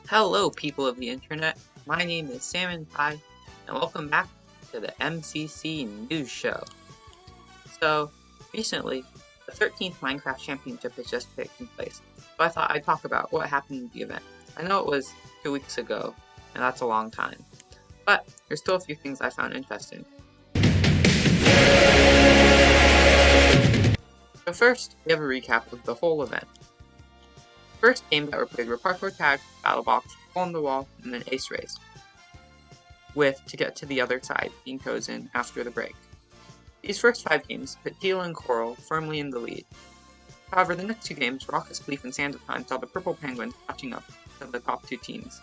Hello, people of the internet. My name is Salmon Pie, and welcome back to the MCC Show. So, recently, the 13th Minecraft Championship has just taken place, so I thought I'd talk about what happened in the event. I know it was 2 weeks ago, and that's a long time, but there's still a few things I found interesting. So first, we have a recap of the whole event. First games that were played were Parkour Tag, Battle Box, Hole in the Wall, and then Ace Race, with To Get to the Other Side being chosen after the break. These first 5 games put Teal and Coral firmly in the lead. However, the next 2 games, Raucous Belief and Sand of Time, saw the Purple Penguins catching up to the top 2 teams.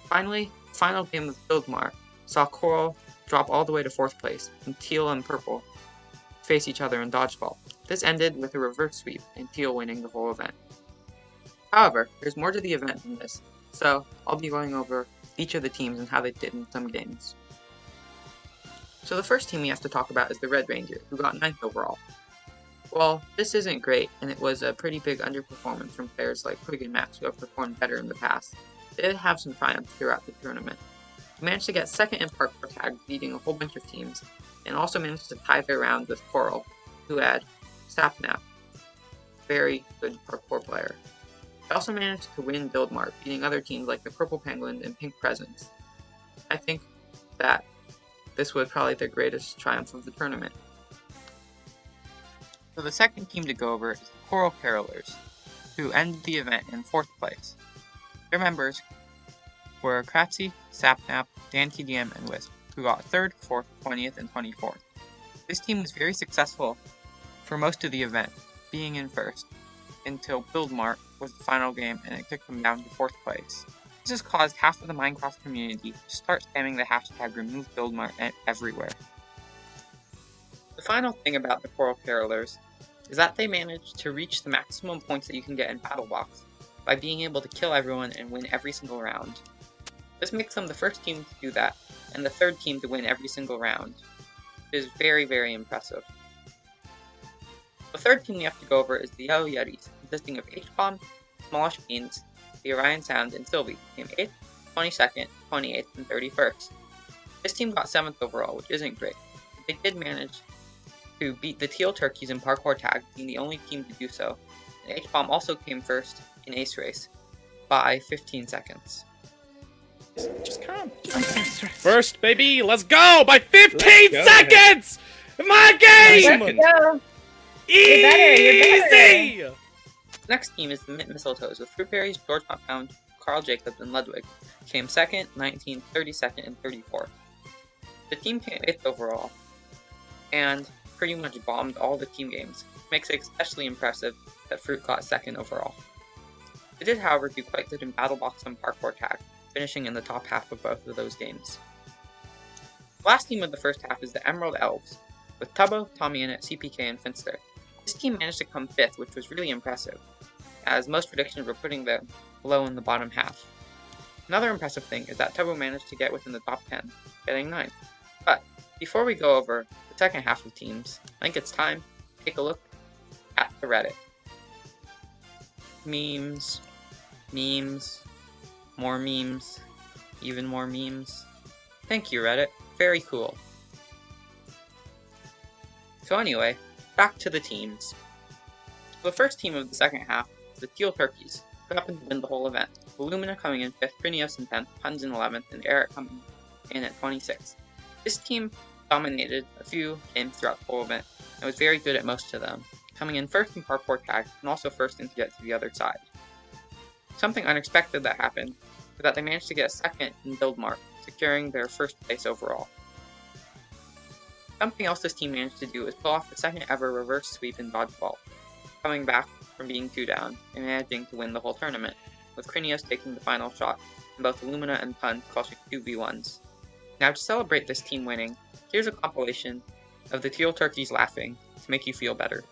Finally, the final game of Buildmar saw Coral drop all the way to 4th place, and Teal and Purple face each other in Dodgeball. This ended with a reverse sweep, and Teal winning the whole event. However, there's more to the event than this, so I'll be going over each of the teams and how they did in some games. So the first team we have to talk about is the Red Ranger, who got 9th overall. Well, this isn't great, and it was a pretty big underperformance from players like Quig and Max, who have performed better in the past. They did have some triumphs throughout the tournament. They managed to get 2nd in Parkour Tag, beating a whole bunch of teams, and also managed to tie their round with Coral, who had Sapnap, very good parkour player. They also managed to win Buildmar, beating other teams like the Purple Penguins and Pink Presents. I think that this was probably their greatest triumph of the tournament. So the second team to go over is the Coral Carolers, who ended the event in 4th place. Their members were Crapsy, Sapnap, DanTDM, and Wisp, who got 3rd, 4th, 20th, and 24th. This team was very successful for most of the event, being in 1st, until Buildmar was the final game and it kicked them down to 4th place. This has caused half of the Minecraft community to start spamming the hashtag #RemoveBuildmar everywhere. The final thing about the Coral Carolers is that they managed to reach the maximum points that you can get in Battle Box by being able to kill everyone and win every single round. This makes them the first team to do that, and the 3rd team to win every single round. It is very, very impressive. The 3rd team we have to go over is the Yellow Yetis, consisting of H-Bomb, Smallish Beans, the Orion Sound, and Sylvie, came 8th, 22nd, 28th, and 31st. This team got 7th overall, which isn't great. They did manage to beat the Teal Turkeys in Parkour Tag, being the only team to do so, and H-Bomb also came 1st in Ace Race by 15 seconds. Just calm. First, baby, let's go by 15 seconds! My game! Let's go. Easy! The next team is the Mint Mistletoes, with Fruitberries, George Pound, Carl Jacobs, and Ludwig, came 2nd, 19th, 32nd, and 34th. The team came 8th overall, and pretty much bombed all the team games, which makes it especially impressive that Fruit got 2nd overall. They did, however, do quite good in Battle Box and Parkour Tag, finishing in the top half of both of those games. The last team of the first half is the Emerald Elves, with Tubbo, TommyInnit, CPK, and Finster. This team managed to come 5th, which was really impressive, as most predictions were putting them low in the bottom half. Another impressive thing is that Tubbo managed to get within the top 10, getting 9th. But before we go over the second half of teams, I think it's time to take a look at the Reddit. Memes, more memes, even more memes. Thank you, Reddit. Very cool. So anyway, back to the teams. The first team of the second half is the Teal Turkeys, who happened to win the whole event, with Lumina coming in 5th, Trinios in 10th, Puns in 11th, and Eric coming in at 26th. This team dominated a few games throughout the whole event, and was very good at most of them, coming in 1st in Parkour Tag, and also 1st in To Get to the Other Side. Something unexpected that happened was that they managed to get 2nd in Buildmar, securing their 1st place overall. Something else this team managed to do is pull off the 2nd ever reverse sweep in Dodgeball, coming back from being 2 down and managing to win the whole tournament, with Crinios taking the final shot, and both Lumina and Pun crushing 2v1s. Now to celebrate this team winning, here's a compilation of the Teal Turkeys laughing to make you feel better.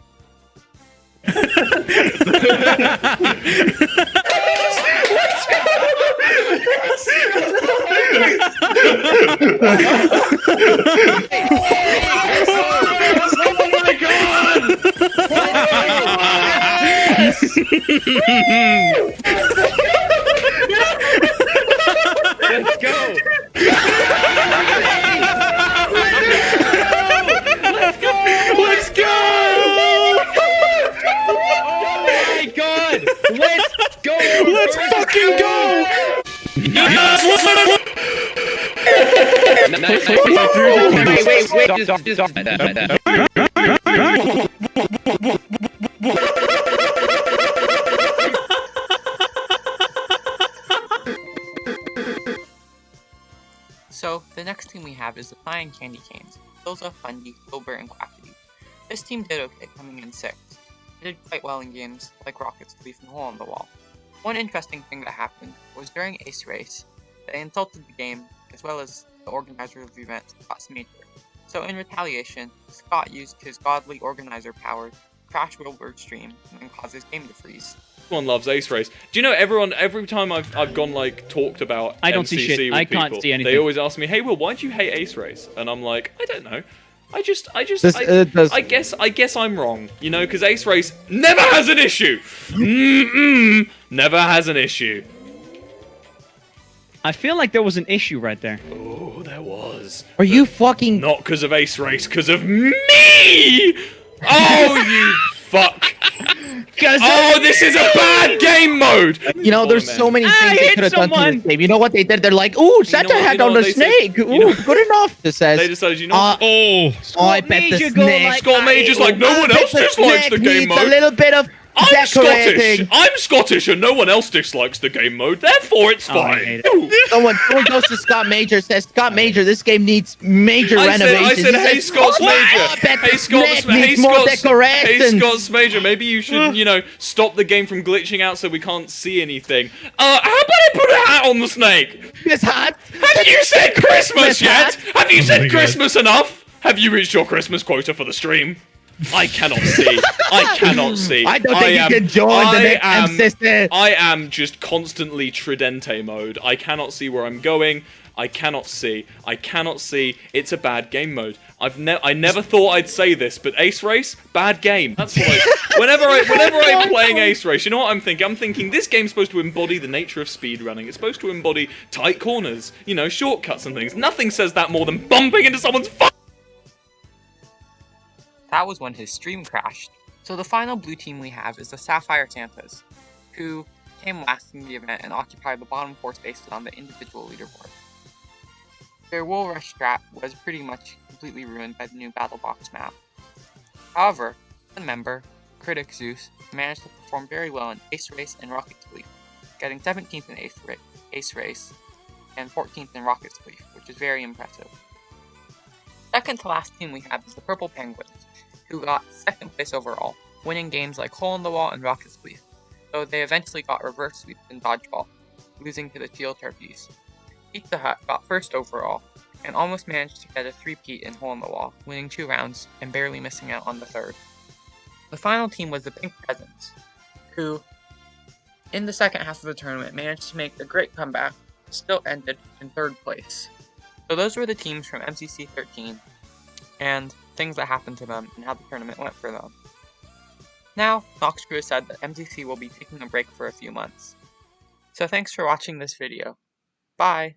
Let's fucking go! So, the next team we have is the Flying Candy Canes, Silza, Fundy, Filbert, and Quackity. This team did okay, coming in 6th. They did quite well in games like Rocket's Leaf and Hole in the Wall. One interesting thing that happened was during Ace Race, they insulted the game, as well as the organizer of the event, Scott Major. So in retaliation, Scott used his godly organizer power to crash Wilbur's stream and cause his game to freeze. Everyone loves Ace Race. Do you know every time I've gone like talked about I don't MCC see shit. with I people, can't see anything. they always ask me, "Hey Will, why do you hate Ace Race?" And I'm like, I don't know. I guess I'm wrong, you know, because Ace Race never has an issue. Never has an issue. I feel like there was an issue right there. Oh, there was. Are you fucking... Not because of Ace Race, because of me! Oh, you fuck. Oh, this is a bad game mode! You know, there's so many things they could have done to this game. You know what they did? They're like, ooh, Santa had on the snake. Ooh, good enough. This says... They decided, you know... I bet the snake... Scott Major's like, no one else dislikes the game mode. A little bit of... I'm Scottish and no one else dislikes the game mode, therefore it's fine. Someone goes to Scott Major, says, Scott Major, this game needs major renovations. I said, hey, Scott Major. Hey, Scott Major, maybe you should, you know, stop the game from glitching out so we can't see anything. How about I put a hat on the snake? This hat? Have you said Christmas yet? Have you said Christmas enough? Have you reached your Christmas quota for the stream? I cannot see. I cannot see. I don't think you can join the next MCC. I am just constantly Tridente mode. I cannot see where I'm going. I cannot see. I cannot see. It's a bad game mode. I never thought I'd say this, but Ace Race, bad game. That's what whenever I'm playing Ace Race, you know what I'm thinking? I'm thinking this game's supposed to embody the nature of speedrunning. It's supposed to embody tight corners, you know, shortcuts and things. Nothing says that more than bumping into someone's That was when his stream crashed. So the final blue team we have is the Sapphire Santas, who came last in the event and occupied the bottom 4 spaces on the individual leaderboard. Their Wool Rush strat was pretty much completely ruined by the new Battle Box map. However, one member, Critic Zeus, managed to perform very well in Ace Race and Rocket's Leaf, getting 17th in Ace Race and 14th in Rocket's Leaf, which is very impressive. Second to last team we have is the Purple Penguins, who got 2nd place overall, winning games like Hole in the Wall and Rocket's Leaf, though they eventually got reverse sweeps in Dodgeball, losing to the Teal Turkeys. Pizza Hut got 1st overall, and almost managed to get a 3-peat in Hole in the Wall, winning 2 rounds and barely missing out on the 3rd. The final team was the Pink Peasants, who, in the second half of the tournament, managed to make a great comeback, still ended in 3rd place. So those were the teams from MCC 13, and things that happened to them and how the tournament went for them. Now, Nox Crew has said that MCC will be taking a break for a few months. So thanks for watching this video. Bye!